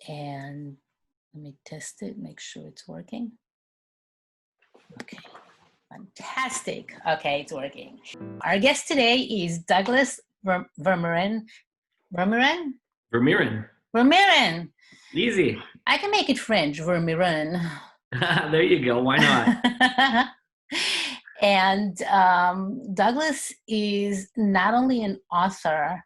And let me test it, make sure it's working. Okay, fantastic. Okay, it's working. Our guest today is Douglas Vermeeren. Vermeeren? Vermeeren. Vermeeren. Easy. I can make it French, Vermeeren. There you go. Why not? And Douglas is not only an author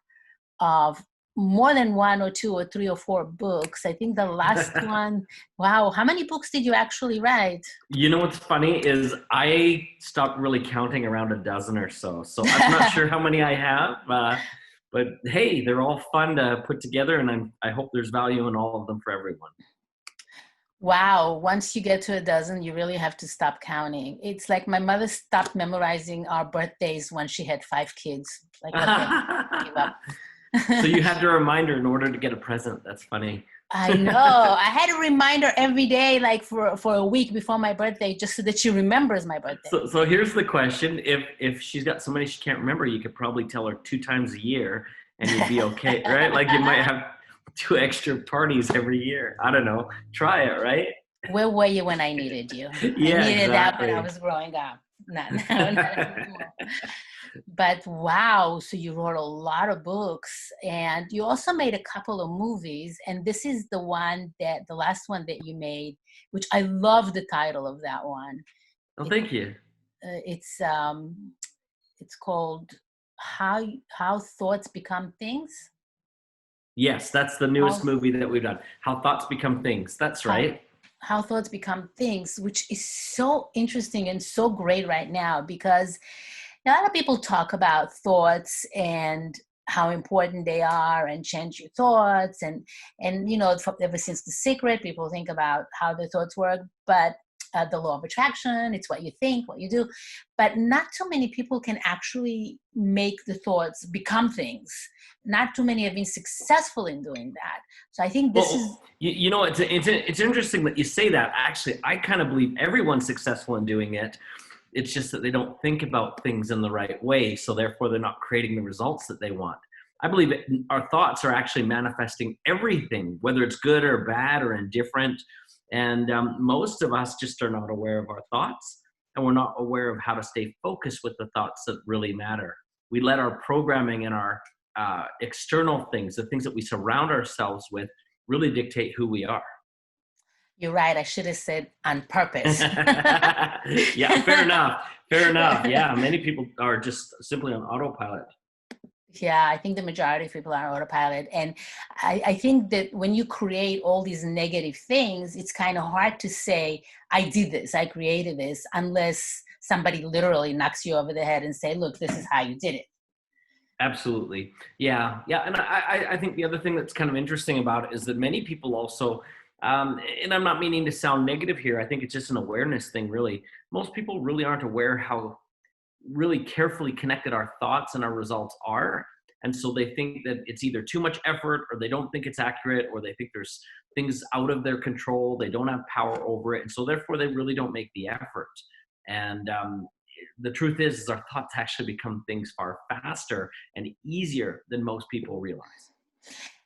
of more than one or two or three or four books. I think the last one, wow, how many books did you actually write? You know what's funny is I stopped really counting around a dozen or so. So I'm not sure how many I have, but hey, they're all fun to put together, and I hope there's value in all of them for everyone. Wow, once you get to a dozen, you really have to stop counting. It's like my mother stopped memorizing our birthdays when she had 5 kids. Like, okay, give up. So you had to remind her in order to get a present. That's funny. I know. I had a reminder every day, like for a week before my birthday, just so that she remembers my birthday. So here's the question: if she's got so many she can't remember, you could probably tell her 2 times a year, and you'd be okay, right? Like you might have 2 extra parties every year. I don't know. Try it, right? Where were you when I needed you? Yeah, I needed that when I exactly. was growing up. Not now, not anymore. But wow, so you wrote a lot of books and you also made a couple of movies. And this is the last one that you made, which I love the title of that one. Oh, It, thank you. it's called How Thoughts Become Things. Yes, that's the How, newest movie that we've done. How Thoughts Become Things. That's how, right. how Thoughts Become Things, which is so interesting and so great right now because a lot of people talk about thoughts and how important they are and change your thoughts and ever since The Secret, people think about how their thoughts work, but the law of attraction, it's what you think, what you do, but not too many people can actually make the thoughts become things. Not too many have been successful in doing that. So I think this is Well, you know, it's interesting that you say that. Actually, I kind of believe everyone's successful in doing it. It's just that they don't think about things in the right way, so therefore they're not creating the results that they want. I believe our thoughts are actually manifesting everything, whether it's good or bad or indifferent. And most of us just are not aware of our thoughts, and we're not aware of how to stay focused with the thoughts that really matter. We let our programming and our external things, the things that we surround ourselves with, really dictate who we are. You're right. I should have said on purpose. Yeah, fair enough. Fair enough. Yeah, many people are just simply on autopilot. Yeah, I think the majority of people are on autopilot. And I think that when you create all these negative things, it's kind of hard to say, I did this, I created this, unless somebody literally knocks you over the head and say, look, this is how you did it. Absolutely. Yeah. Yeah. And I think the other thing that's kind of interesting about it is that many people also, and I'm not meaning to sound negative here, I think it's just an awareness thing, really. Most people really aren't aware how really carefully connected our thoughts and our results are. And so they think that it's either too much effort, or they don't think it's accurate, or they think there's things out of their control. They don't have power over it. And so therefore they really don't make the effort. And the truth is our thoughts actually become things far faster and easier than most people realize.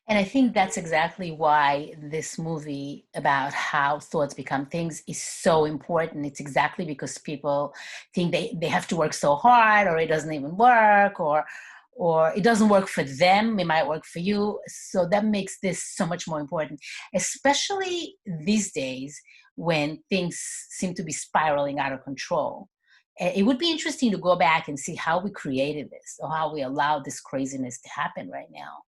And I think that's exactly why this movie about how thoughts become things is so important. It's exactly because people think they have to work so hard, or it doesn't even work, or it doesn't work for them. It might work for you. So that makes this so much more important, especially these days when things seem to be spiraling out of control. It would be interesting to go back and see how we created this or how we allowed this craziness to happen right now.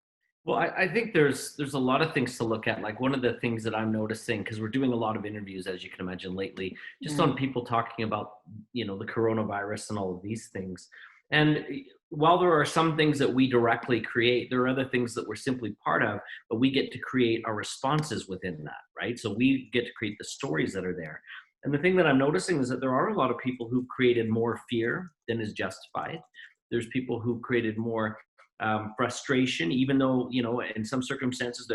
Well, I think there's a lot of things to look at. Like one of the things that I'm noticing, because we're doing a lot of interviews, as you can imagine, lately, just on Mm. people talking about, the coronavirus and all of these things. And while there are some things that we directly create, there are other things that we're simply part of, but we get to create our responses within that, right? So we get to create the stories that are there. And the thing that I'm noticing is that there are a lot of people who've created more fear than is justified. There's people who've created more frustration, even though in some circumstances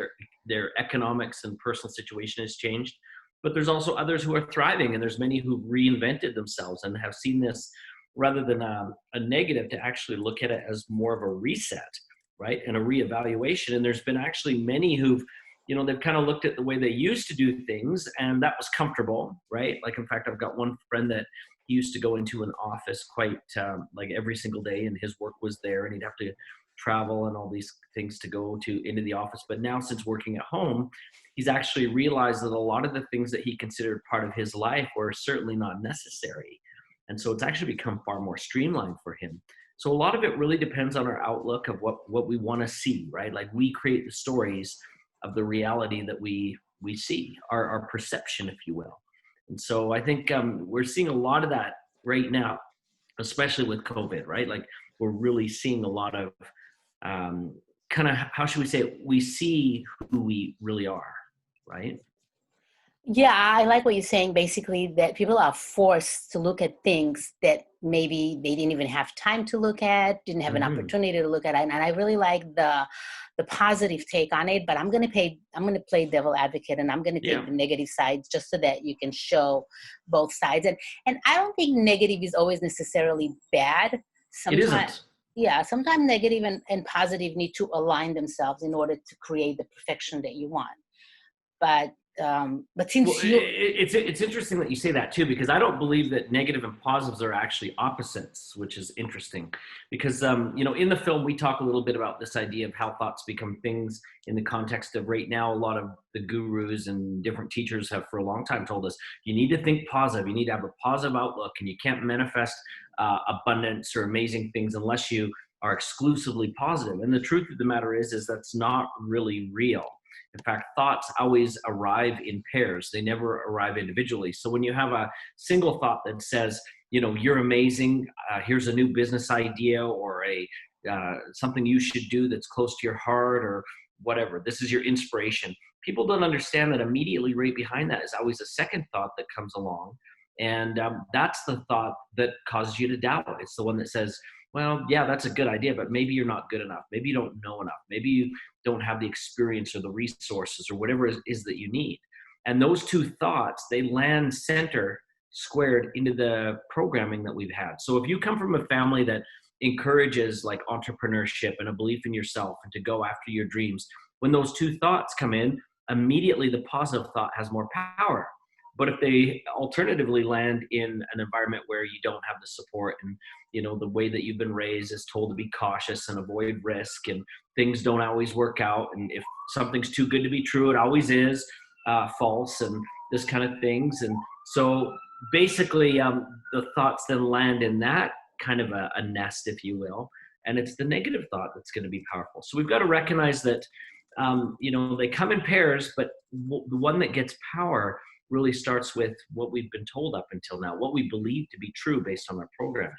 their economics and personal situation has changed. But there's also others who are thriving, and there's many who've reinvented themselves and have seen this rather than a negative, to actually look at it as more of a reset, right, and a reevaluation. And there's been actually many who've they've kind of looked at the way they used to do things, and that was comfortable, right? Like, in fact, I've got one friend that he used to go into an office quite like every single day, and his work was there, and he'd have to travel and all these things to go to into the office. But now, since working at home, he's actually realized that a lot of the things that he considered part of his life were certainly not necessary. And so it's actually become far more streamlined for him. So a lot of it really depends on our outlook of what we want to see, right? Like, we create the stories of the reality that we see, our perception, if you will. And so I think we're seeing a lot of that right now, especially with COVID, right? Like, we're really seeing a lot of kind of, how should we say it? We see who we really are, right? Yeah, I like what you're saying, basically, that people are forced to look at things that maybe they didn't even have time to look at, didn't have an Hmm. opportunity to look at. And I really like the positive take on it, but I'm gonna play devil advocate, and I'm gonna take Yeah, the negative sides just so that you can show both sides. And I don't think negative is always necessarily bad. it Sometimes, isn't. yeah, sometimes negative and positive need to align themselves in order to create the perfection that you want. But Well, since you it's interesting that you say that too, because I don't believe that negative and positives are actually opposites, which is interesting. Because in the film we talk a little bit about this idea of how thoughts become things in the context of, right now, a lot of the gurus and different teachers have for a long time told us you need to think positive, you need to have a positive outlook, and you can't manifest abundance or amazing things unless you are exclusively positive. And the truth of the matter is that's not really real. In fact, thoughts always arrive in pairs. They never arrive individually. So when you have a single thought that says, you're amazing, here's a new business idea, or a something you should do that's close to your heart, or whatever, this is your inspiration. People don't understand that immediately right behind that is always a second thought that comes along. And that's the thought that causes you to doubt. It's the one that says, well, yeah, that's a good idea, but maybe you're not good enough. Maybe you don't know enough. Maybe you don't have the experience or the resources or whatever it is that you need. And those two thoughts, they land center squared into the programming that we've had. So if you come from a family that encourages like entrepreneurship and a belief in yourself and to go after your dreams, when those two thoughts come in, immediately the positive thought has more power. But if they alternatively land in an environment where you don't have the support, and the way that you've been raised is told to be cautious and avoid risk, and things don't always work out, and if something's too good to be true, it always is false, and this kind of things. And so basically the thoughts then land in that kind of a nest, if you will, and it's the negative thought that's going to be powerful. So we've got to recognize that they come in pairs, but the one that gets power really starts with what we've been told up until now, what we believe to be true based on our programming.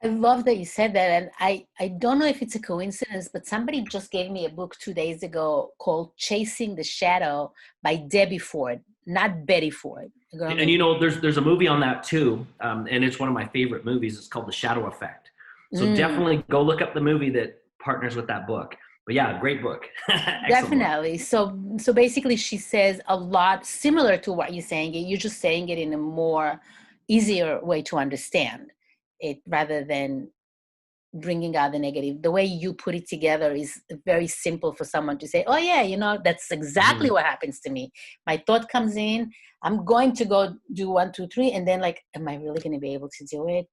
I love that you said that. And I don't know if it's a coincidence, but somebody just gave me a book 2 days ago called Chasing the Shadow by Debbie Ford, not Betty Ford. A girl And named there's a movie on that too, and it's one of my favorite movies. It's called The Shadow Effect. So mm, definitely go look up the movie that partners with that book. But yeah, great book, excellent book. definitely. So basically she says a lot similar to what you're saying. You're just saying it in a more easier way to understand it rather than bringing out the negative. The way you put it together is very simple for someone to say, oh yeah, that's exactly Mhm. what happens to me. My thought comes in, I'm going to go do 1 2 3, and then, like, am I really going to be able to do it?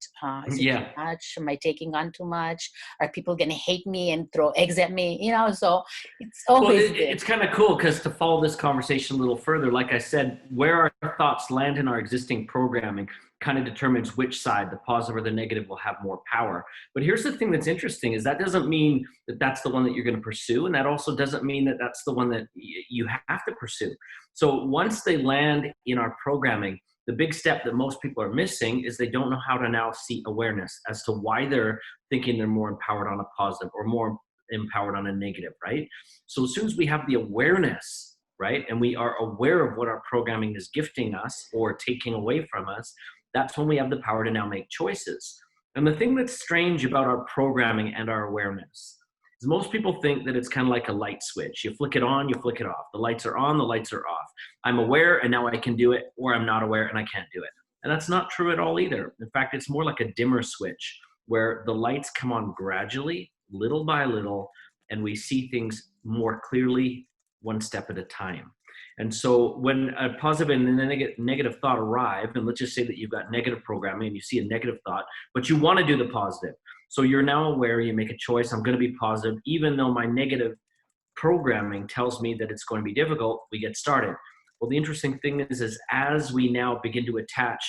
Is it too Yeah. much? Am I taking on too much? Are people going to hate me and throw eggs at me? So it's Well, always good. it's kind of cool because, to follow this conversation a little further, like I said, where our thoughts land in our existing programming kind of determines which side, the positive or the negative, will have more power. But here's the thing that's interesting: is that doesn't mean that that's the one that you're going to pursue, and that also doesn't mean that that's the one that you have to pursue. So once they land in our programming, the big step that most people are missing is they don't know how to now see awareness as to why they're thinking they're more empowered on a positive or more empowered on a negative, right? So as soon as we have the awareness, right, and we are aware of what our programming is gifting us or taking away from us, that's when we have the power to now make choices. And the thing that's strange about our programming and our awareness is most people think that it's kind of like a light switch. You flick it on, you flick it off. The lights are on, the lights are off. I'm aware and now I can do it, or I'm not aware and I can't do it. And that's not true at all either. In fact, it's more like a dimmer switch where the lights come on gradually, little by little, and we see things more clearly one step at a time. And so when a positive and a negative thought arrive, and let's just say that you've got negative programming and you see a negative thought, but you want to do the positive. So you're now aware, you make a choice, I'm going to be positive, even though my negative programming tells me that it's going to be difficult, we get started. Well, the interesting thing is as we now begin to attach,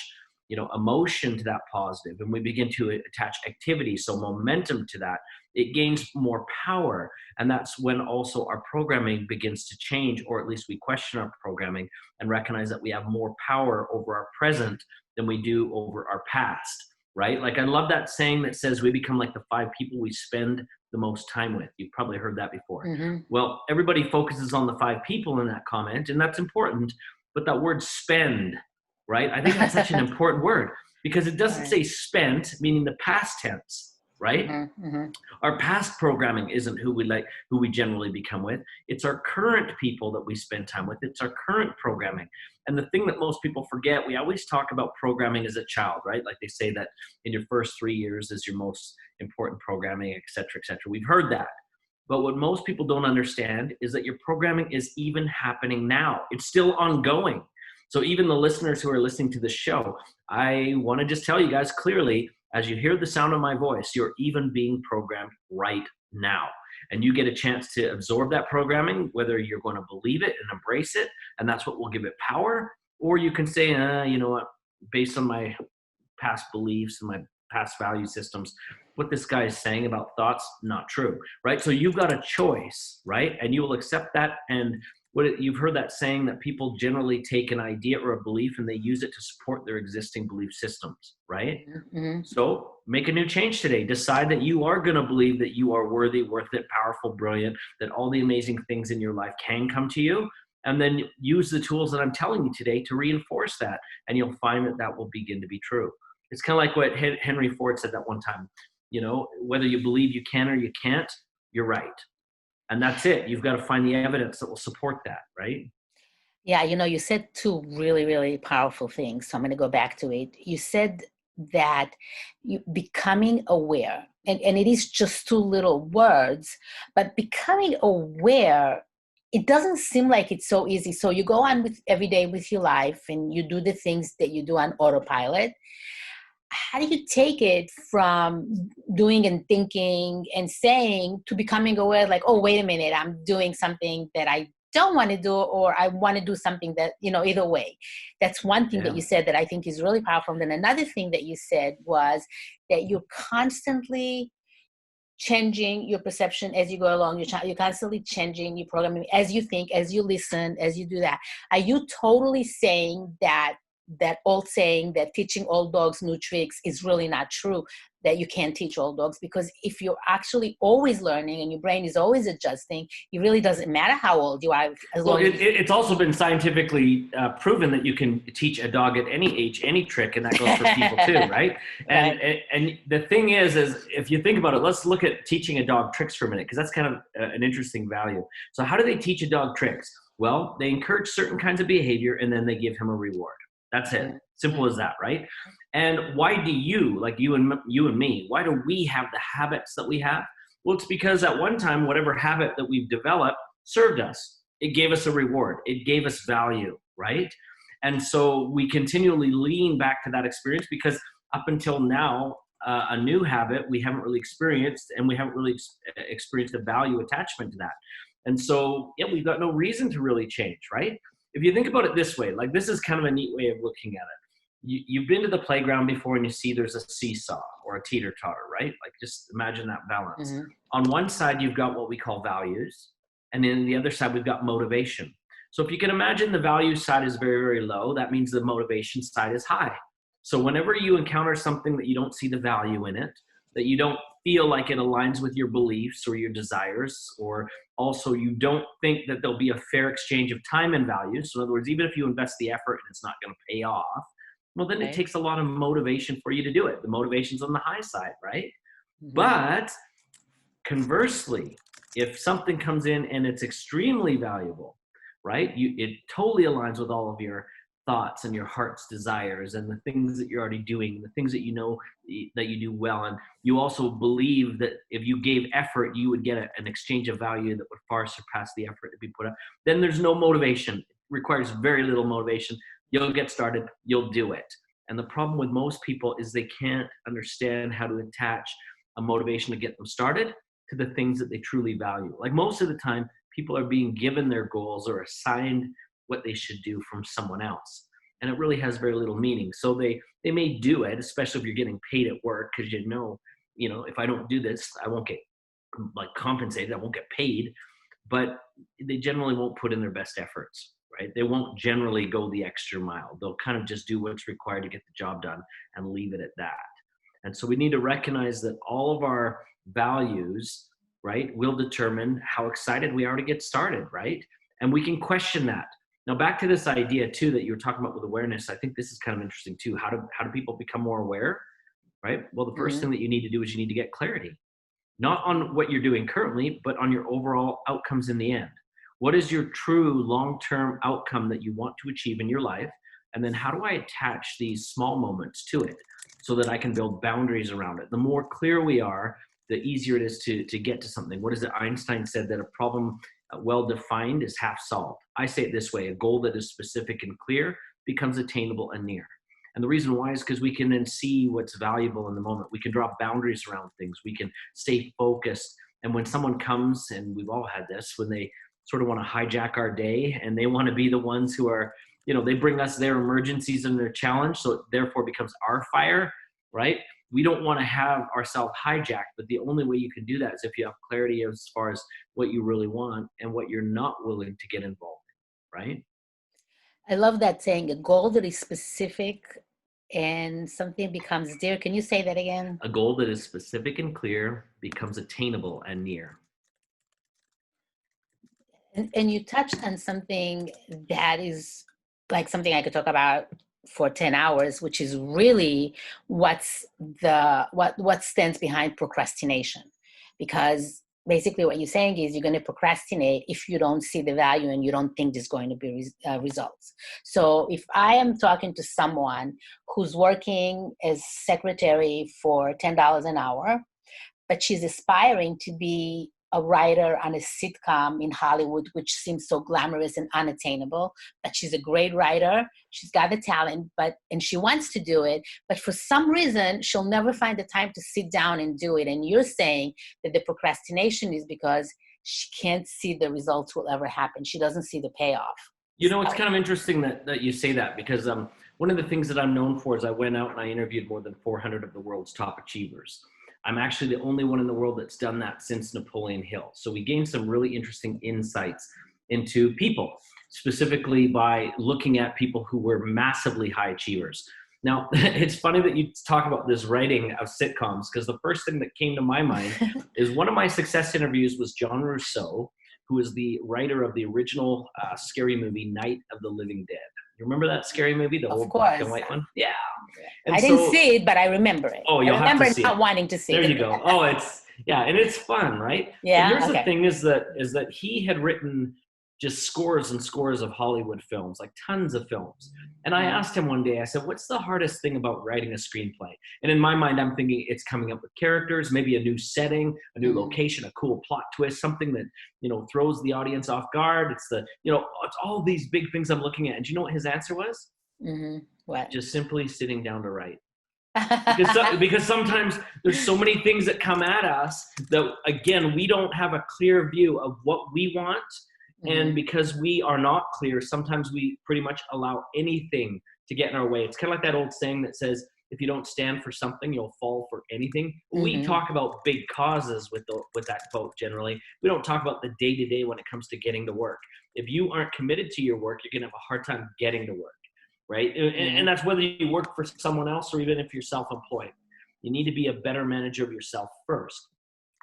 emotion to that positive, and we begin to attach activity, so momentum to that, it gains more power. And that's when also our programming begins to change, or at least we question our programming and recognize that we have more power over our present than we do over our past, right? Like, I love that saying that says we become like the 5 people we spend the most time with. You've probably heard that before. Mm-hmm. Well, everybody focuses on the 5 people in that comment, and that's important. But that word spend, right? I think that's such an important word, because it doesn't say spent, meaning the past tense, right? Mm-hmm. Mm-hmm. Our past programming isn't who we generally become with. It's our current people that we spend time with. It's our current programming. And the thing that most people forget, we always talk about programming as a child, right? Like they say that in your first 3 years is your most important programming, et cetera, et cetera. We've heard that. But what most people don't understand is that your programming is even happening now. It's still ongoing. So even the listeners who are listening to the show, I want to just tell you guys clearly, as you hear the sound of my voice, you're even being programmed right now. And you get a chance to absorb that programming, whether you're going to believe it and embrace it, and that's what will give it power, or you can say, you know what, based on my past beliefs and my past value systems, what this guy is saying about thoughts, not true, right? So you've got a choice, right? And you will accept that. And you've heard that saying that people generally take an idea or a belief and they use it to support their existing belief systems, right? Mm-hmm. So make a new change today. Decide that you are going to believe that you are worthy, worth it, powerful, brilliant, that all the amazing things in your life can come to you. And then use the tools that I'm telling you today to reinforce that. And you'll find that that will begin to be true. It's kind of like what Henry Ford said that one time, whether you believe you can or you can't, you're right. And that's it. You've got to find the evidence that will support that, right? Yeah, you said 2 really, really powerful things. So I'm going to go back to it. You said that you becoming aware, and it is just 2 little words, but becoming aware, it doesn't seem like it's so easy. So you go on with every day with your life and you do the things that you do on autopilot. How do you take it from doing and thinking and saying to becoming aware, like, oh, wait a minute, I'm doing something that I don't want to do, or I want to do something that, either way. That's one thing that you said that I think is really powerful. And then another thing that you said was that you're constantly changing your perception as you go along. You're constantly changing your programming as you think, as you listen, as you do that. Are you totally saying that old saying that teaching old dogs new tricks is really not true, that you can't teach old dogs? Because if you're actually always learning and your brain is always adjusting, it really doesn't matter how old you are. It's also been scientifically proven that you can teach a dog at any age any trick, and that goes for people too, right? And the thing is if you think about it, let's look at teaching a dog tricks for a minute, because that's kind of an interesting value. So how do they teach a dog tricks? Well, they encourage certain kinds of behavior, and then they give him a reward. That's it. Simple as that, right? And why do you, like you and me, why do we have the habits that we have? Well, it's because at one time, whatever habit that we've developed served us. It gave us a reward. It gave us value, right? And so we continually lean back to that experience, because up until now, a new habit we haven't really experienced, and we haven't really experienced the value attachment to that. And so, we've got no reason to really change, right? If you think about it this way, like, this is kind of a neat way of looking at it. You've been to the playground before and you see there's a seesaw or a teeter-totter, right? Like, just imagine that balance. Mm-hmm. On one side, you've got what we call values, and then the other side, we've got motivation. So if you can imagine, the value side is very, very low. That means the motivation side is high. So whenever you encounter something that you don't see the value in it, that you don't feel like it aligns with your beliefs or your desires, or also you don't think that there'll be a fair exchange of time and values. So in other words, even if you invest the effort and it's not going to pay off, well, then it takes a lot of motivation for you to do it. The motivation's on the high side, right? Mm-hmm. But conversely, if something comes in and it's extremely valuable, right? It totally aligns with all of your thoughts and your heart's desires and the things that you're already doing, the things that you know that you do well. And you also believe that if you gave effort, you would get an exchange of value that would far surpass the effort that we put up. Then there's no motivation. It requires very little motivation. You'll get started, you'll do it. And the problem with most people is they can't understand how to attach a motivation to get them started to the things that they truly value. Like most of the time, people are being given their goals or assigned what they should do from someone else. And it really has very little meaning. So they may do it, especially if you're getting paid at work, because if I don't do this, I won't get like compensated, I won't get paid. But they generally won't put in their best efforts, right? They won't generally go the extra mile. They'll kind of just do what's required to get the job done and leave it at that. And so we need to recognize that all of our values, right, will determine how excited we are to get started, right? And we can question that. Now, back to this idea too that you were talking about with awareness, I think this is kind of interesting too. How do people become more aware, right? Well, the first thing that you need to do is you need to get clarity, not on what you're doing currently, but on your overall outcomes in the end. What is your true long-term outcome that you want to achieve in your life? And then how do I attach these small moments to it so that I can build boundaries around it? The more clear we are, the easier it is to get to something. What is it? Einstein said that a problem well defined is half solved. I say it this way: a goal that is specific and clear becomes attainable and near. And the reason why is because we can then see what's valuable in the moment. We can draw boundaries around things. We can stay focused. And when someone comes, and we've all had this, when they sort of want to hijack our day and they want to be the ones who are, they bring us their emergencies and their challenge. So it therefore becomes our fire, right? We don't want to have ourselves hijacked, but the only way you can do that is if you have clarity as far as what you really want and what you're not willing to get involved in, right? I love that saying, a goal that is specific and something becomes dear. Can you say that again? A goal that is specific and clear becomes attainable and near. And you touched on something that is like something I could talk about for 10 hours, which is really what stands behind procrastination. Because basically what you're saying is you're going to procrastinate if you don't see the value and you don't think there's going to be results. So if I am talking to someone who's working as secretary for $10 an hour, but she's aspiring to be a writer on a sitcom in Hollywood, which seems so glamorous and unattainable, but she's a great writer. She's got the talent, and she wants to do it, but for some reason, she'll never find the time to sit down and do it. And you're saying that the procrastination is because she can't see the results will ever happen. She doesn't see the payoff. It's kind of interesting that you say that, because one of the things that I'm known for is I went out and I interviewed more than 400 of the world's top achievers. I'm actually the only one in the world that's done that since Napoleon Hill. So we gained some really interesting insights into people, specifically by looking at people who were massively high achievers. Now, it's funny that you talk about this writing of sitcoms, because the first thing that came to my mind is one of my success interviews was John Rousseau, who is the writer of the original scary movie, Night of the Living Dead. You remember that scary movie, the old black and white one? Yeah. And I didn't see it, but I remember it. Oh, you'll have to see it. Not wanting to see it. There you go. Oh, and it's fun, right? Yeah. But here's the thing: is that he had written just scores and scores of Hollywood films, like tons of films. And I asked him one day, I said, "What's the hardest thing about writing a screenplay?" And in my mind, I'm thinking it's coming up with characters, maybe a new setting, a new location, a cool plot twist, something that throws the audience off guard. It's it's all these big things I'm looking at. And do you know what his answer was? What? Just simply sitting down to write. Because sometimes there's so many things that come at us that, again, we don't have a clear view of what we want. And because we are not clear, sometimes we pretty much allow anything to get in our way. It's kind of like that old saying that says, if you don't stand for something, you'll fall for anything. We talk about big causes with that quote generally. We don't talk about the day-to-day when it comes to getting to work. If you aren't committed to your work, you're going to have a hard time getting to work. Right? And that's whether you work for someone else or even if you're self-employed. You need to be a better manager of yourself first.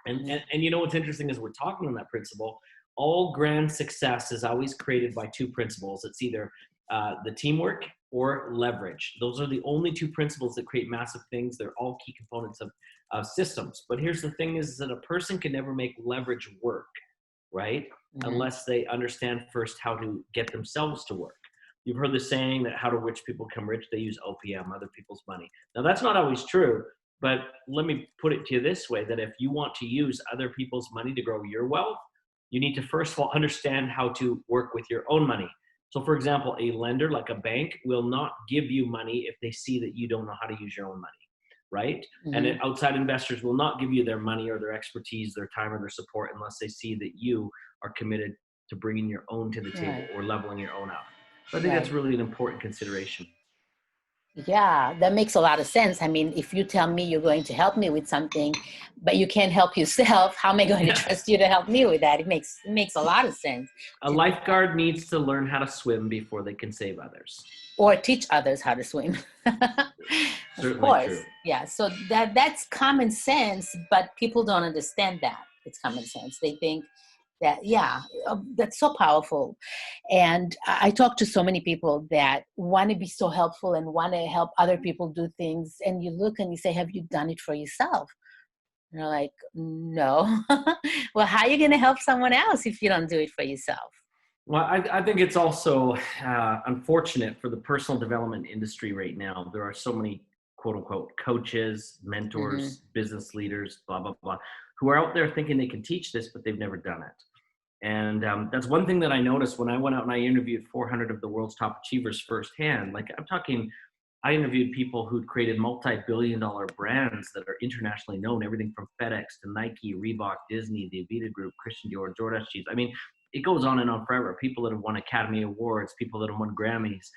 And what's interesting is we're talking on that principle. All grand success is always created by two principles. It's either the teamwork or leverage. Those are the only two principles that create massive things. They're all key components of systems. But here's the thing is that a person can never make leverage work, right? Unless they understand first how to get themselves to work. You've heard the saying that how do rich people become rich? They use OPM, other people's money. Now, that's not always true, but let me put it to you this way, that if you want to use other people's money to grow your wealth, you need to first of all understand how to work with your own money. So, for example, a lender like a bank will not give you money if they see that you don't know how to use your own money, right? And Hmm. outside investors will not give you their money or their expertise, their time or their support unless they see that you are committed to bringing your own to the table Right. or leveling your own up. So I think that's Right. really an important consideration. Yeah, that makes a lot of sense. I mean, if you tell me you're going to help me with something, but you can't help yourself, how am I going to Yes. trust you to help me with that? It makes a lot of sense A to do that, lifeguard needs to learn how to swim before they can save others. or teach others how to swim. Of Certainly true. course, yeah. So that's common sense, but people don't understand that it's common sense. They think that, yeah, that's so powerful. And I talk to so many people that want to be so helpful and want to help other people do things, and you look and you say, have you done it for yourself? And they're like, no. Well, how are you going to help someone else if you don't do it for yourself? Well, I think it's also unfortunate for the personal development industry right now. There are so many quote unquote coaches, Hmm. mentors, business leaders, blah, blah, blah, who are out there thinking they can teach this, but they've never done it. And that's one thing that I noticed when I went out and I interviewed 400 of the world's top achievers firsthand. Like I'm talking, I interviewed people who'd created multi-billion-dollar brands that are internationally known, everything from FedEx to Nike, Reebok, Disney, the Avita Group, Christian Dior, Jordache Jeans. I mean, it goes on and on forever. People that have won Academy Awards, people that have won Grammys.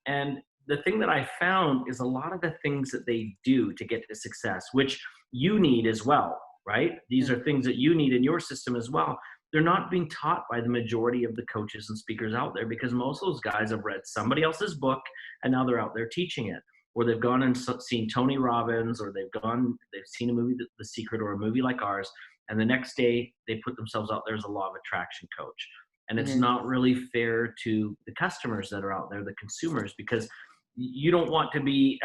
And the thing that I found is a lot of the things that they do to get to success, which you need as well, right? These are things that you need in your system as well. They're not being taught by the majority of the coaches and speakers out there because most of those guys have read somebody else's book and now they're out there teaching it. Or they've gone and seen Tony Robbins, or they've seen a movie, The Secret, or a movie like ours, and the next day they put themselves out there as a law of attraction coach. And it's Hmm. not really fair to the customers that are out there, the consumers, because you don't want to be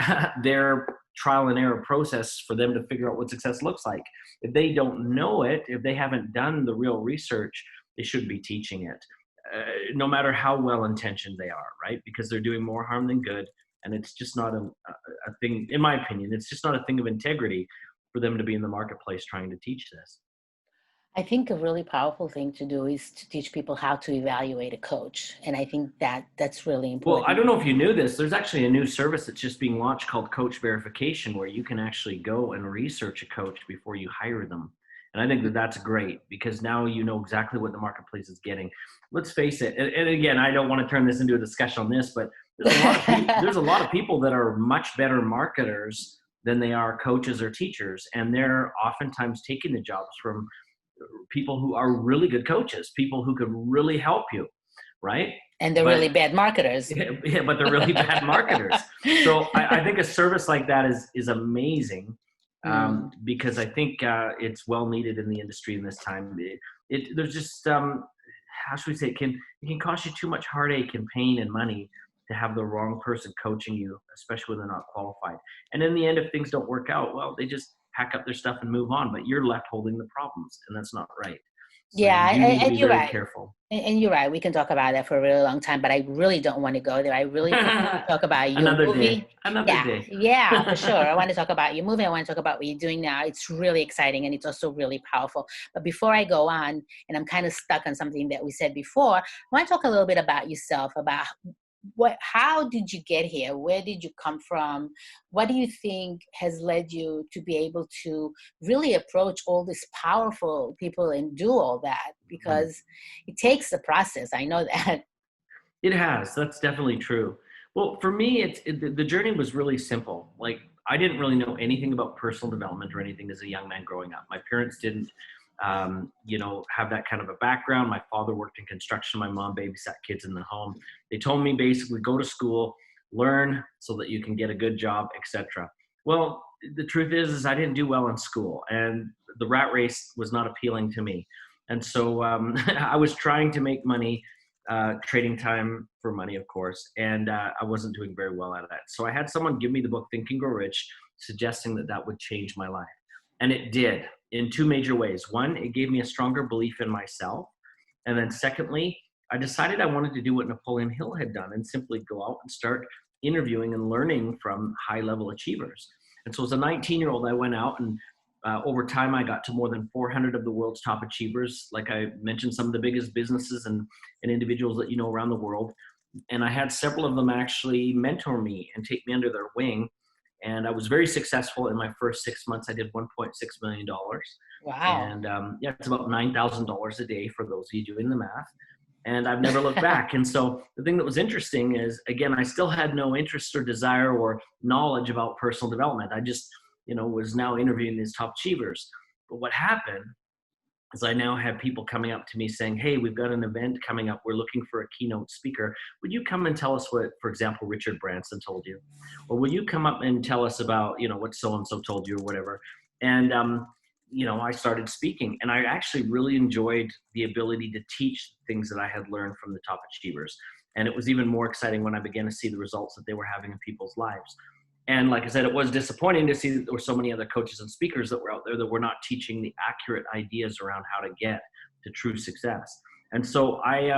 their trial and error process for them to figure out what success looks like. If they don't know it, if they haven't done the real research, they should be teaching it, no matter how well intentioned they are, right? Because they're doing more harm than good. And it's just not a thing, in my opinion, it's just not a thing of integrity for them to be in the marketplace trying to teach this. I think a really powerful thing to do is to teach people how to evaluate a coach. And I think that that's really Well, I important. don't know if you knew this. There's actually a new service that's just being launched called Coach Verification, where you can actually go and research a coach before you hire them. And I think that that's great because now you know exactly what the marketplace is getting. Let's face it. And again, I don't want to turn this into a discussion on this, but there's a lot of people. There's a lot of people that are much better marketers than they are coaches or teachers, and they're oftentimes taking the jobs from people who are really good coaches, people who could really help you, right? And they're But really bad marketers. yeah, but they're really bad marketers. So I think a service like that is amazing Mm. because I think it's well needed in the industry in this time. There's just how should we say it can cost you too much heartache and pain and money to have the wrong person coaching you, especially when they're not qualified. And in the end, if things don't work out, well, they just pack up their stuff and move on. But you're left holding the problems, and that's not right. So Yeah, you do need to and be you're very right. careful. And you're right. We can talk about that for a really long time, but I really don't want to go there. I really think we should talk about your Another day. movie. Another Yeah, day. yeah, for sure. I want to talk about your movie. I want to talk about what you're doing now. It's really exciting and it's also really powerful. But before I go on, and I'm kind of stuck on something that we said before, I want to talk a little bit about yourself, about how did you get here? Where did you come from? What do you think has led you to be able to really approach all these powerful people and do all that? Mhm. Because it takes a process. I know that. It has. That's definitely true. Well, for me, the journey was really simple. Like I didn't really know anything about personal development or anything as a young man growing up. My parents didn't, have that kind of a background. My father worked in construction. My mom babysat kids in the home. They told me basically go to school, learn so that you can get a good job, etc. Well, the truth is I didn't do well in school, and the rat race was not appealing to me. And so I was trying to make money trading time for money, of course, and I wasn't doing very well at that. So I had someone give me the book Think and Grow Rich, suggesting that that would change my life. And it did in two major ways. One, it gave me a stronger belief in myself. And then secondly, I decided I wanted to do what Napoleon Hill had done and simply go out and start interviewing and learning from high level achievers. And so as a 19-year-old, I went out and over time, I got to more than 400 of the world's top achievers. Like I mentioned, some of the biggest businesses and individuals that you know around the world. And I had several of them actually mentor me and take me under their wing. And I was very successful in my first 6 months. I did $1.6 million. Wow. And yeah, it's about $9,000 a day for those of you doing the math. And I've never looked back. And so the thing that was interesting is, again, I still had no interest or desire or knowledge about personal development. I just, was now interviewing these top achievers. But what happened is I now have people coming up to me saying, hey, we've got an event coming up. We're looking for a keynote speaker. Would you come and tell us what, for example, Richard Branson told you? Or will you come up and tell us about, what so-and-so told you or whatever? And, I started speaking, and I actually really enjoyed the ability to teach things that I had learned from the top achievers. And it was even more exciting when I began to see the results that they were having in people's lives. And like I said, it was disappointing to see that there were so many other coaches and speakers that were out there that were not teaching the accurate ideas around how to get to true success. And so I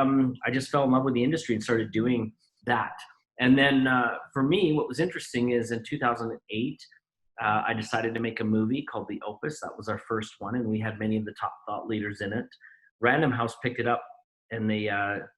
just fell in love with the industry and started doing that. And then for me, what was interesting is in 2008, I decided to make a movie called The Opus. That was our first one, and we had many of the top thought leaders in it. Random House picked it up, and they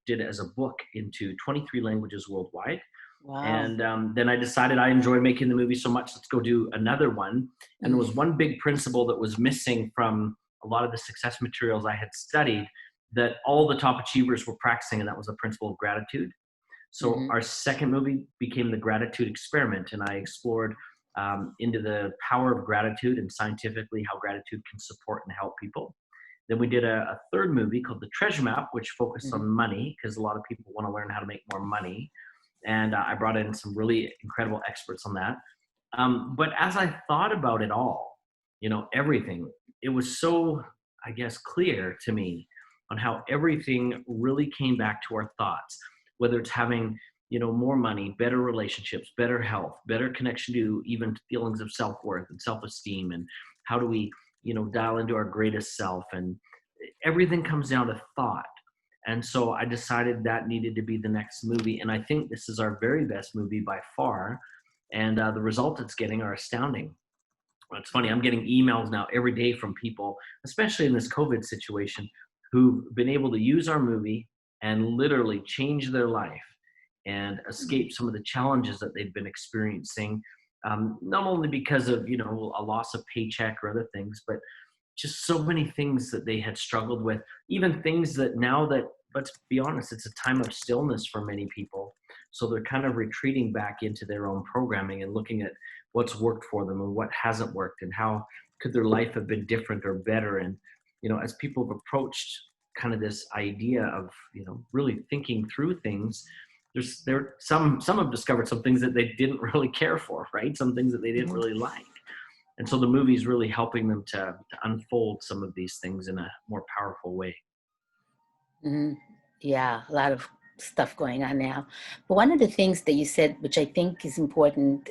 did it as a book into 23 languages worldwide. Wow. And then I decided I enjoyed making the movie so much, let's go do another one. And there was one big principle that was missing from a lot of the success materials I had studied that all the top achievers were practicing, and that was the principle of gratitude. So Mm-hmm. our second movie became The Gratitude Experiment, and I explored into the power of gratitude and scientifically how gratitude can support and help people. Then we did a third movie called The Treasure Map, which focused Mm-hmm. on money, because a lot of people want to learn how to make more money. And I brought in some really incredible experts on that. But as I thought about it all, everything, it was so, I guess, clear to me on how everything really came back to our thoughts, whether it's having, more money, better relationships, better health, better connection to even feelings of self-worth and self-esteem. And how do we, dial into our greatest self, and everything comes down to thought. And so I decided that needed to be the next movie. And I think this is our very best movie by far. And the results it's getting are astounding. It's funny, I'm getting emails now every day from people, especially in this COVID situation, who've been able to use our movie and literally change their life and escape some of the challenges that they've been experiencing, not only because of, a loss of paycheck or other things, but just so many things that they had struggled with, even things that now that, let's be honest, it's a time of stillness for many people. So they're kind of retreating back into their own programming and looking at what's worked for them and what hasn't worked, and how could their life have been different or better. And, as people have approached kind of this idea of, really thinking through things, some have discovered some things that they didn't really care for, right? Some things that they didn't Mm-hmm. really like. And so the movie is really helping them to unfold some of these things in a more powerful way. Hmm. Yeah, a lot of stuff going on now. But one of the things that you said, which I think is important,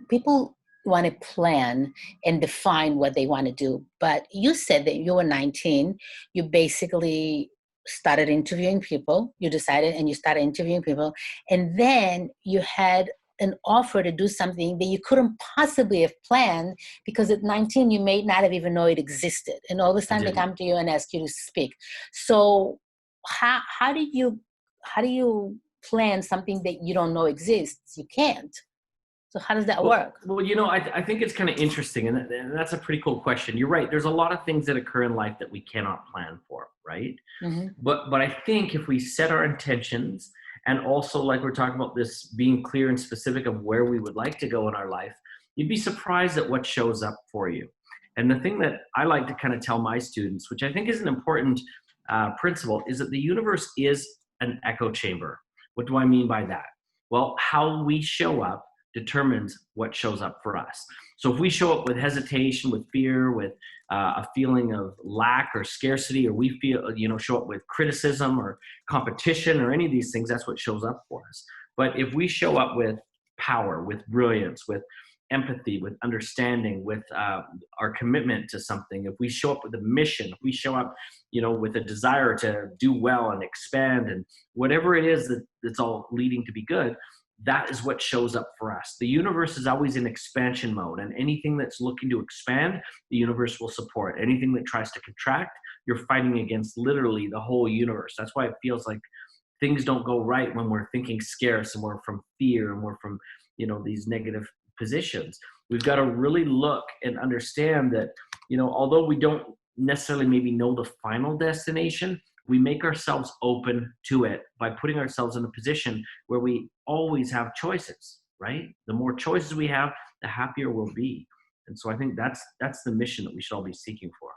people want to plan and define what they want to do. But you said that you were 19, you basically started interviewing people, you decided and you started interviewing people, and then you had an offer to do something that you couldn't possibly have planned because at 19 you may not have even know it existed. And all this I time they didn't. come to you and ask you to speak. So how do you plan something that you don't know exists? You can't. So how does that Well, work? well, I think it's kind of interesting, and that's a pretty cool question. You're right. There's a lot of things that occur in life that we cannot plan for, right? Hmm. But I think if we set our intentions, and also like we're talking about this being clear and specific of where we would like to go in our life, you'd be surprised at what shows up for you. And the thing that I like to kind of tell my students, which I think is an important principle, is that the universe is an echo chamber. What do I mean by that? Well, how we show up determines what shows up for us. So if we show up with hesitation, with fear, with a feeling of lack or scarcity, or we feel, show up with criticism or competition or any of these things, that's what shows up for us. But if we show up with power, with brilliance, with empathy, with understanding, with our commitment to something, if we show up with a mission, if we show up, with a desire to do well and expand and whatever it is that's all leading to be good, that is what shows up for us. The universe is always in expansion mode, and anything that's looking to expand, the universe will support. Anything that tries to contract, you're fighting against literally the whole universe. That's why it feels like things don't go right when we're thinking scarce and we're from fear and we're from, these negative positions. We've got to really look and understand that, although we don't necessarily maybe know the final destination, we make ourselves open to it by putting ourselves in a position where we always have choices, right? The more choices we have, the happier we'll be. And so I think that's the mission that we should all be seeking for.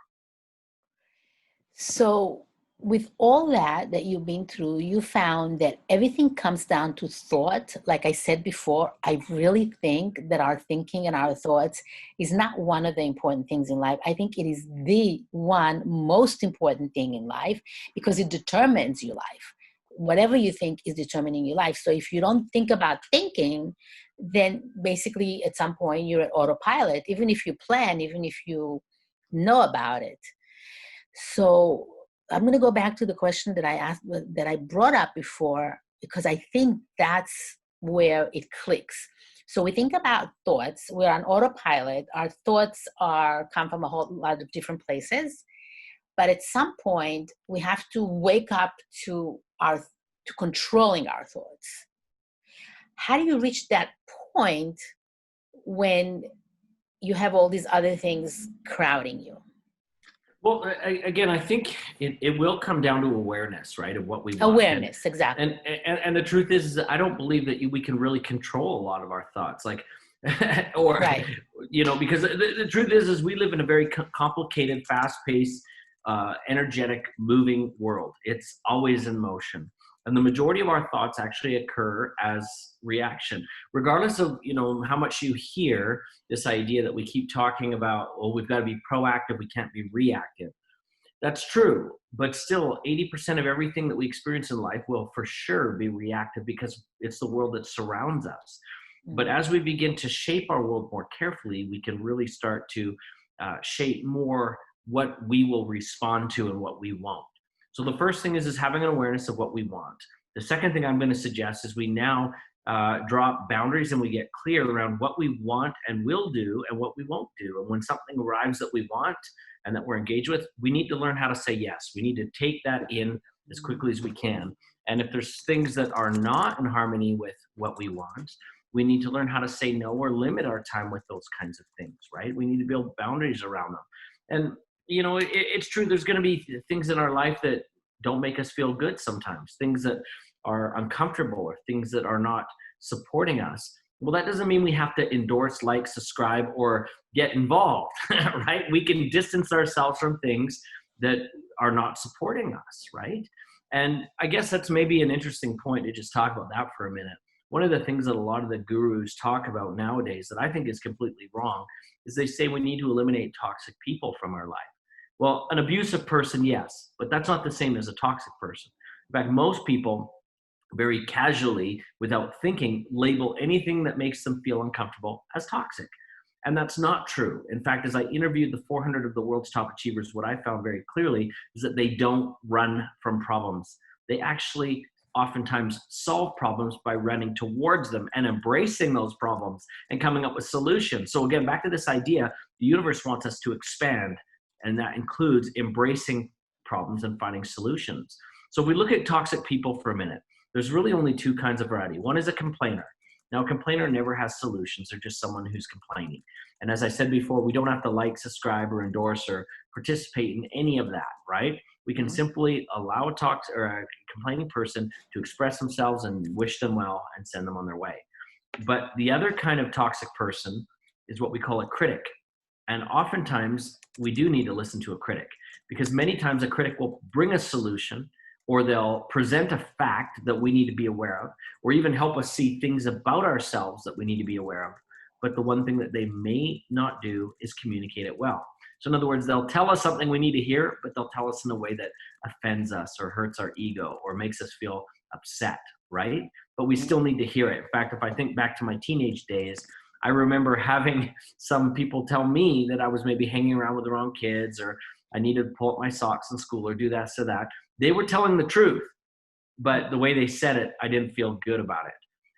So, with all that you've been through, you found that everything comes down to thought. Like I said before, I really think that our thinking and our thoughts is not one of the important things in life. I think it is the one most important thing in life because it determines your life. Whatever you think is determining your life. So if you don't think about thinking, then basically at some point you're at autopilot, even if you plan, even if you know about it. So I'm going to go back to the question that I asked, that I brought up before, because I think that's where it clicks. So we think about thoughts. We're on autopilot. Our thoughts come from a whole lot of different places, but at some point we have to wake up to controlling our thoughts. How do you reach that point when you have all these other things crowding you? Well, again, I think it will come down to awareness, right, of what we want. Awareness, exactly. And the truth is that I don't believe that we can really control a lot of our thoughts, like, or, right. Because the truth is we live in a very complicated, fast-paced, energetic, moving world. It's always in motion. And the majority of our thoughts actually occur as reaction, regardless of, how much you hear this idea that we keep talking about, oh, we've got to be proactive, we can't be reactive. That's true, but still 80% of everything that we experience in life will for sure be reactive because it's the world that surrounds us. But as we begin to shape our world more carefully, we can really start to shape more what we will respond to and what we won't. So the first thing is having an awareness of what we want. The second thing I'm going to suggest is we now drop boundaries and we get clear around what we want and will do and what we won't do. And when something arrives that we want and that we're engaged with, we need to learn how to say yes. We need to take that in as quickly as we can. And if there's things that are not in harmony with what we want, we need to learn how to say no or limit our time with those kinds of things, right? We need to build boundaries around them. And it's true, there's going to be things in our life that don't make us feel good sometimes, things that are uncomfortable or things that are not supporting us. Well, that doesn't mean we have to endorse, like, subscribe, or get involved, right? We can distance ourselves from things that are not supporting us, right? And I guess that's maybe an interesting point to just talk about that for a minute. One of the things that a lot of the gurus talk about nowadays that I think is completely wrong is they say we need to eliminate toxic people from our life. Well, an abusive person, yes, but that's not the same as a toxic person. In fact, most people very casually, without thinking, label anything that makes them feel uncomfortable as toxic. And that's not true. In fact, as I interviewed the 400 of the world's top achievers, what I found very clearly is that they don't run from problems. They actually oftentimes solve problems by running towards them and embracing those problems and coming up with solutions. So again, back to this idea, the universe wants us to expand, and that includes embracing problems and finding solutions. So if we look at toxic people for a minute, there's really only two kinds of variety. One is a complainer. Now, a complainer never has solutions. They're just someone who's complaining. And as I said before, we don't have to like, subscribe, or endorse or participate in any of that, right? We can simply allow a complaining person to express themselves and wish them well and send them on their way. But the other kind of toxic person is what we call a critic. And oftentimes we do need to listen to a critic, because many times a critic will bring a solution, or they'll present a fact that we need to be aware of, or even help us see things about ourselves that we need to be aware of. But the one thing that they may not do is communicate it well. So in other words, they'll tell us something we need to hear, but they'll tell us in a way that offends us or hurts our ego or makes us feel upset, right? But we still need to hear it. In fact, if I think back to my teenage days, I remember having some people tell me that I was maybe hanging around with the wrong kids, or I needed to pull up my socks in school or do this or that. They were telling the truth, but the way they said it, I didn't feel good about it.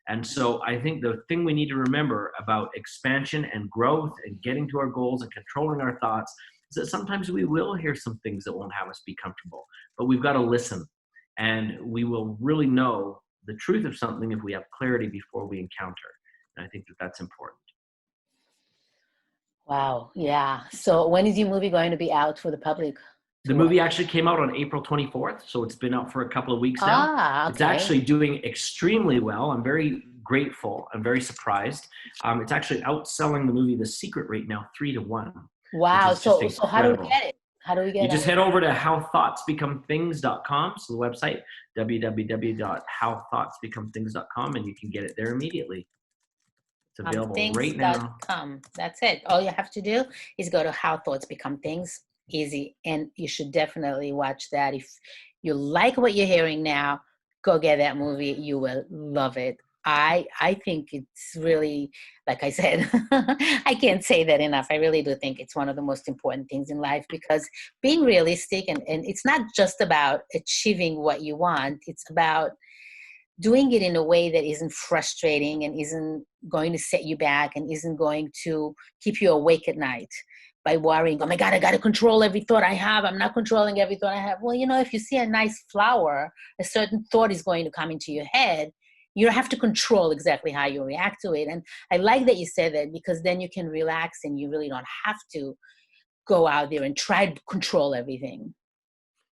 And so I think the thing we need to remember about expansion and growth and getting to our goals and controlling our thoughts is that sometimes we will hear some things that won't have us be comfortable, but we've got to listen. And we will really know the truth of something if we have clarity before we encounter. And I think that that's important. Wow. Yeah. So when is your movie going to be out for the public The to watch? movie actually came out on April 24th, so it's been out for a couple of weeks now. Ah, It's okay. actually doing extremely well. I'm very grateful. I'm very surprised. It's actually outselling the movie The Secret right now, 3-1, which Wow. is just So how do we incredible. get it? How do we You get just on? head over to howthoughtsbecomethings.com, so the website, www.howthoughtsbecomethings.com, and you can get it there immediately. It's available right now. Things.com. That's it. All you have to do is go to How Thoughts Become Things. Easy. And you should definitely watch that. If you like what you're hearing now, go get that movie. You will love it. I think it's really, like I said, I can't say that enough. I really do think it's one of the most important things in life, because being realistic, and it's not just about achieving what you want, it's about doing it in a way that isn't frustrating and isn't going to set you back and isn't going to keep you awake at night by worrying, oh my God, I got to control every thought I have. I'm not controlling every thought I have. Well, if you see a nice flower, a certain thought is going to come into your head. You don't have to control exactly how you react to it. And I like that you said that, because then you can relax and you really don't have to go out there and try to control everything.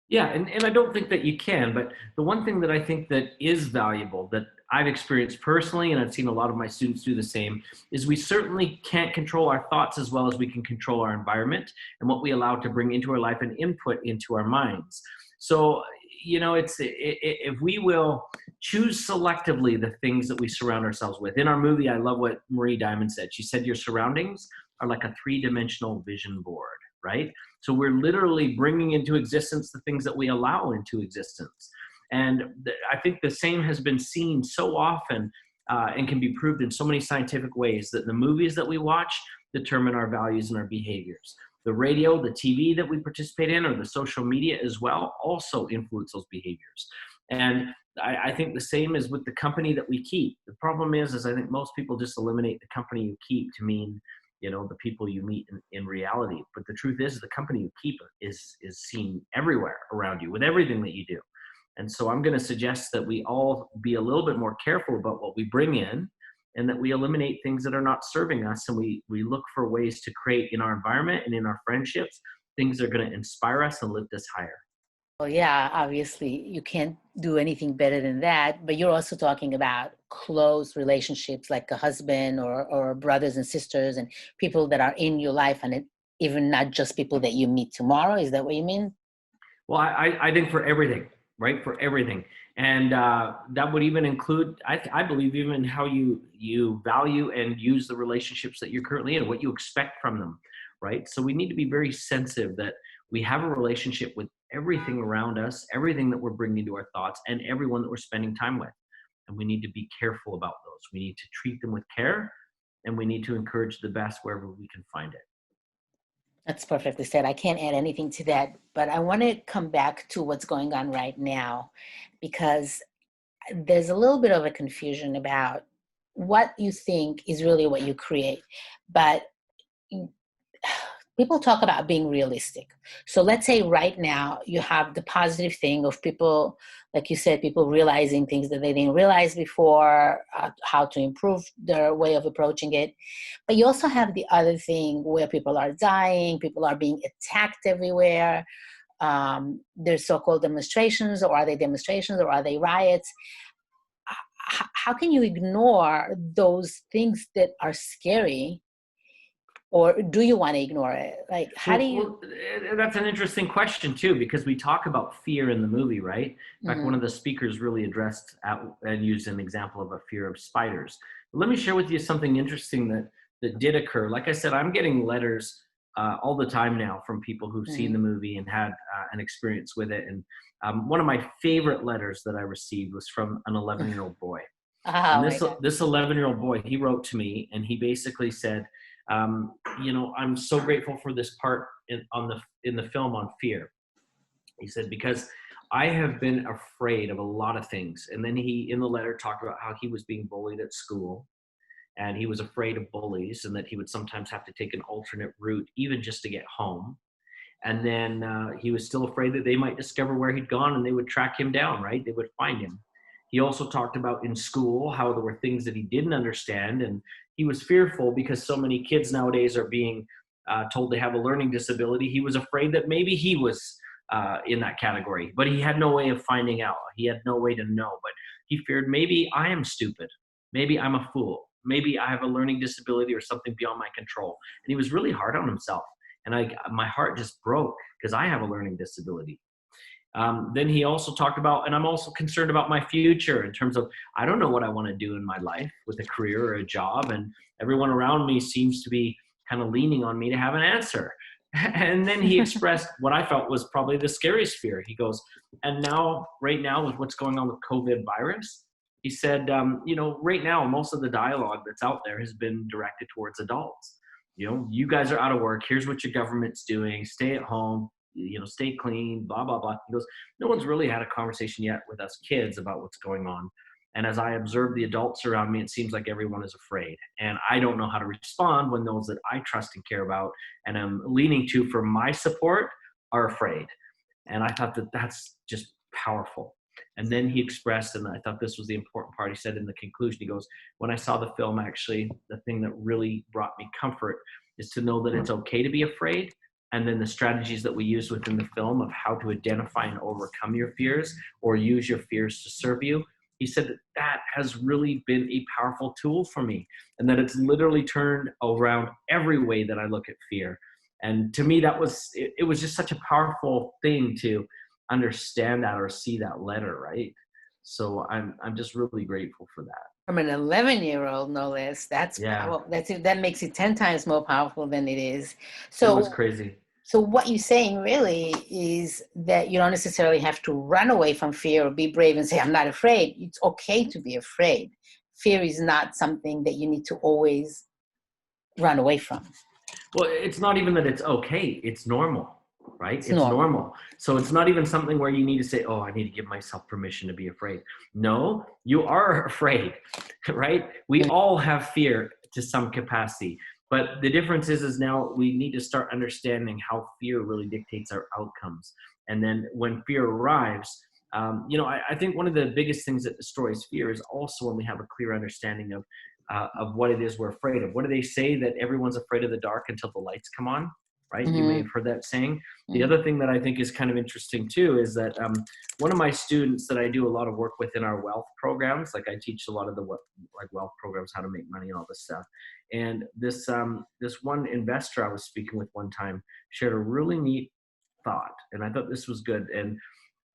Yeah, and I don't think that you can, but the one thing that I think that is valuable that I've experienced personally, and I've seen a lot of my students do the same, is we certainly can't control our thoughts as well as we can control our environment and what we allow to bring into our life and input into our minds. So, if we will choose selectively the things that we surround ourselves with. In our movie, I love what Marie Diamond said. She said, your surroundings are like a three-dimensional vision board, right? So we're literally bringing into existence the things that we allow into existence. And I think the same has been seen so often and can be proved in so many scientific ways, that the movies that we watch determine our values and our behaviors. The radio, the TV that we participate in, or the social media as well, also influence those behaviors. And I think the same is with the company that we keep. The problem is I think most people just eliminate the company you keep to mean the people you meet in reality. But the truth is the company you keep is seen everywhere around you with everything that you do. And so I'm going to suggest that we all be a little bit more careful about what we bring in, and that we eliminate things that are not serving us. And we look for ways to create in our environment and in our friendships, things that are going to inspire us and lift us higher. Well, yeah, obviously you can't do anything better than that. But you're also talking about close relationships, like a husband or brothers and sisters and people that are in your life, and even not just people that you meet tomorrow. Is that what you mean? Well, I think for everything, right? For everything. And that would even include, I believe, even how you value and use the relationships that you're currently in, what you expect from them, right? So we need to be very sensitive that we have a relationship with everything around us, everything that we're bringing into our thoughts, and everyone that we're spending time with. And we need to be careful about those. We need to treat them with care, and we need to encourage the best wherever we can find it. That's perfectly said. I can't add anything to that. But I want to come back to what's going on right now, because there's a little bit of a confusion about what you think is really what you create. But people talk about being realistic. So let's say right now you have the positive thing of people, like you said, people realizing things that they didn't realize before, how to improve their way of approaching it. But you also have the other thing where people are dying, people are being attacked everywhere. There's so-called demonstrations, or are they demonstrations, or are they riots? How can you ignore those things that are scary, or do you want to ignore it? Like, how do you? That's an interesting question too, because we talk about fear in the movie, right? In fact, one Mhm. of the speakers really addressed and used an example of a fear of spiders. But let me share with you something interesting that did occur. Like I said, I'm getting letters all the time now from people who've seen Mhm. the movie and had an experience with it. And one of my favorite letters that I received was from an 11-year-old boy. Oh And my God. this 11-year-old boy, he wrote to me, and he basically said, You know, I'm so grateful for this part in the film on fear. He said, because I have been afraid of a lot of things. And then he, in the letter, talked about how he was being bullied at school and he was afraid of bullies and that he would sometimes have to take an alternate route, even just to get home. And then he was still afraid that they might discover where he'd gone and they would track him down, right? They would find him. He also talked about in school how there were things that he didn't understand. And he was fearful because so many kids nowadays are being told they have a learning disability. He was afraid that maybe he was in that category, but he had no way of finding out. He had no way to know, but he feared maybe I am stupid. Maybe I'm a fool. Maybe I have a learning disability or something beyond my control. And he was really hard on himself. And my heart just broke because I have a learning disability. Then he also talked about, and I'm also concerned about my future in terms of, I don't know what I want to do in my life with a career or a job. And everyone around me seems to be kind of leaning on me to have an answer. And then he expressed what I felt was probably the scariest fear. He goes, and now, right now, with what's going on with COVID virus, he said, you know, right now, most of the dialogue that's out there has been directed towards adults. You know, you guys are out of work. Here's what your government's doing. Stay at home, you know, stay clean, blah, blah, blah. He goes, no one's really had a conversation yet with us kids about what's going on. And as I observe the adults around me, it seems like everyone is afraid. And I don't know how to respond when those that I trust and care about and I'm leaning to for my support are afraid. And I thought that that's just powerful. And then he expressed, and I thought this was the important part, he said in the conclusion, he goes, when I saw the film, actually, the thing that really brought me comfort is to know that it's okay to be afraid. And then the strategies that we use within the film of how to identify and overcome your fears or use your fears to serve you. He said that that has really been a powerful tool for me and that it's literally turned around every way that I look at fear. And to me, that was, it was just such a powerful thing to understand that or see that letter, right? So I'm just really grateful for that. From an 11-year-old, no less. That's Yeah, power. That makes it 10 times more powerful than it is. it was So, crazy. so what you're saying really is that you don't necessarily have to run away from fear or be brave and say, I'm not afraid. It's okay to be afraid. Fear is not something that you need to always run away from. Well, it's not even that it's okay, it's normal, right? It's It's normal. normal. So it's not even something where you need to say, oh, I need to give myself permission to be afraid. No, you are afraid, right? We all have fear to some capacity. But the difference is now we need to start understanding how fear really dictates our outcomes. And then when fear arrives, you know, I think one of the biggest things that destroys fear is also when we have a clear understanding of what it is we're afraid of. What do they say? That everyone's afraid of the dark until the lights come on, right? You may Mm-hmm. have heard that saying. The Mm-hmm. other thing that I think is kind of interesting too is that one of my students that I do a lot of work with in our wealth programs, like I teach a lot of the like wealth programs, how to make money and all this stuff. And this one investor I was speaking with one time shared a really neat thought, and I thought this was good. And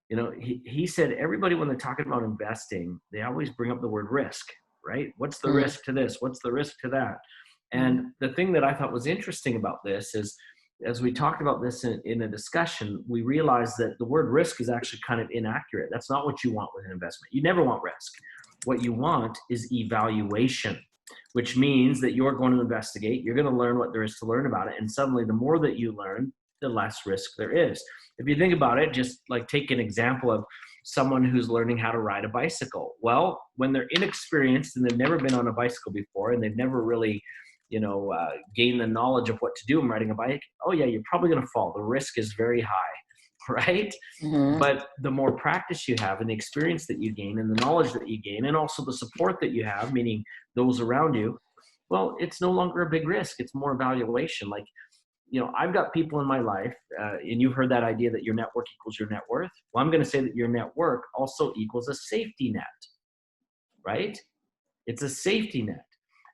you know, he said everybody when they're talking about investing, they always bring up the word risk, right? What's the risk to this? What's the risk to that? Mm-hmm. And the thing that I thought was interesting about this is, as we talked about this in a discussion, we realized that the word risk is actually kind of inaccurate. That's not what you want with an investment. You never want risk. What you want is evaluation, which means that you're going to investigate, you're going to learn what there is to learn about it. And suddenly, the more that you learn, the less risk there is. If you think about it, just like take an example of someone who's learning how to ride a bicycle. Well, when they're inexperienced and they've never been on a bicycle before and they've never really, you know, gained the knowledge of what to do in riding a bike, oh yeah, you're probably going to fall. The risk is very high, right? Mm-hmm. But the more practice you have and the experience that you gain and the knowledge that you gain and also the support that you have, meaning those around you, well, it's no longer a big risk. It's more evaluation. Like, you know, I've got people in my life, and you've heard that idea that your network equals your net worth. Well, I'm going to say that your network also equals a safety net, right? It's a safety net.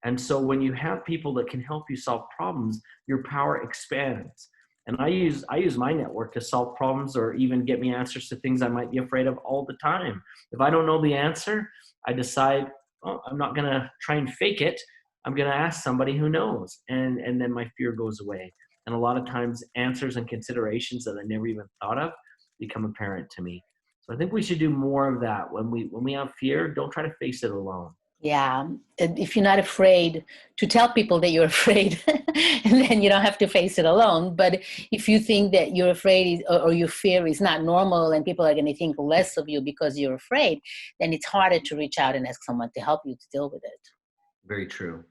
And so when you have people that can help you solve problems, your power expands. And I use my network to solve problems or even get me answers to things I might be afraid of all the time. If I don't know the answer, I decide, oh, I'm not going to try and fake it. I'm going to ask somebody who knows. And then my fear goes away. And a lot of times answers and considerations that I never even thought of become apparent to me. So I think we should do more of that. When we have fear, don't try to face it alone. Yeah. And if you're not afraid to tell people that you're afraid, and then you don't have to face it alone. But if you think that you're afraid or your fear is not normal and people are going to think less of you because you're afraid, then it's harder to reach out and ask someone to help you to deal with it. Very true.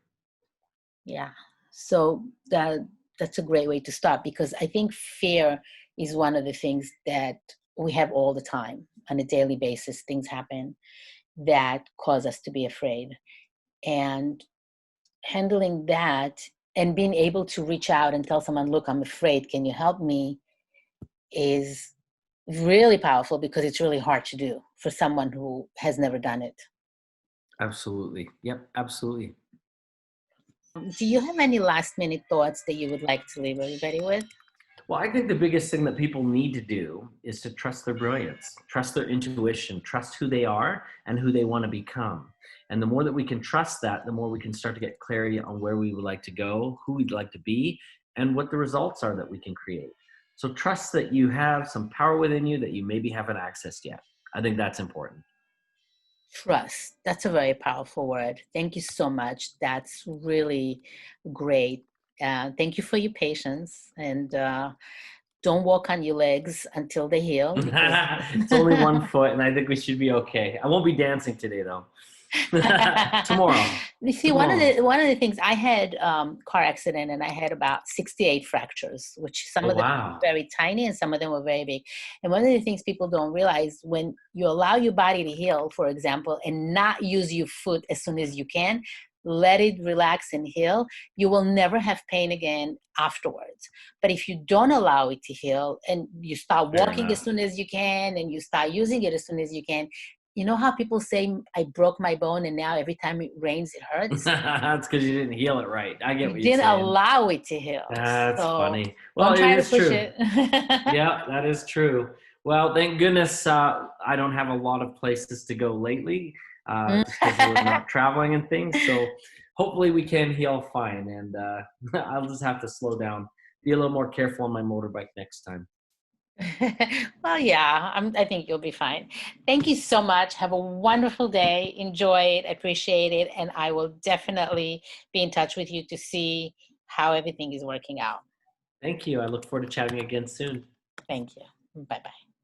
Yeah. So that's a great way to start, because I think fear is one of the things that we have all the time on a daily basis. Things happen that cause us to be afraid. And handling that and being able to reach out and tell someone, look, I'm afraid, can you help me, is really powerful, because it's really hard to do for someone who has never done it. Absolutely. Yep, absolutely. Do you have any last minute thoughts that you would like to leave everybody with? Well, I think the biggest thing that people need to do is to trust their brilliance, trust their intuition, trust who they are and who they want to become. And the more that we can trust that, the more we can start to get clarity on where we would like to go, who we'd like to be, and what the results are that we can create. So trust that you have some power within you that you maybe haven't accessed yet. I think that's important. Trust. That's a very powerful word. Thank you so much. That's really great. Thank you for your patience, and don't walk on your legs until they heal, because It's only 1 foot, and I think we should be okay. I won't be dancing today, though. Tomorrow. you see, Tomorrow. one of the things, I had car accident and I had about 68 fractures, which some Oh, of them wow. were very tiny and some of them were very big. And one of the things people don't realize, when you allow your body to heal, for example, and not use your foot as soon as you can, let it relax and heal, you will never have pain again afterwards. But if you don't allow it to heal and you start Fair walking as enough. soon as you can and you start using it as soon as you can, you know how people say, I broke my bone and now every time it rains, it hurts? That's because you didn't heal it right. I get You what you're didn't saying. allow it to heal. That's So funny. Well, don't it try to is push true. it. Yeah, that is true. Well, thank goodness I don't have a lot of places to go lately, just because we're not traveling and things. So hopefully we can heal fine. And I'll just have to slow down, be a little more careful on my motorbike next time. Well, yeah, I think you'll be fine. Thank you so much. Have a wonderful day. Enjoy it. Appreciate it. And I will definitely be in touch with you to see how everything is working out. Thank you. I look forward to chatting again soon. Thank you. Bye bye.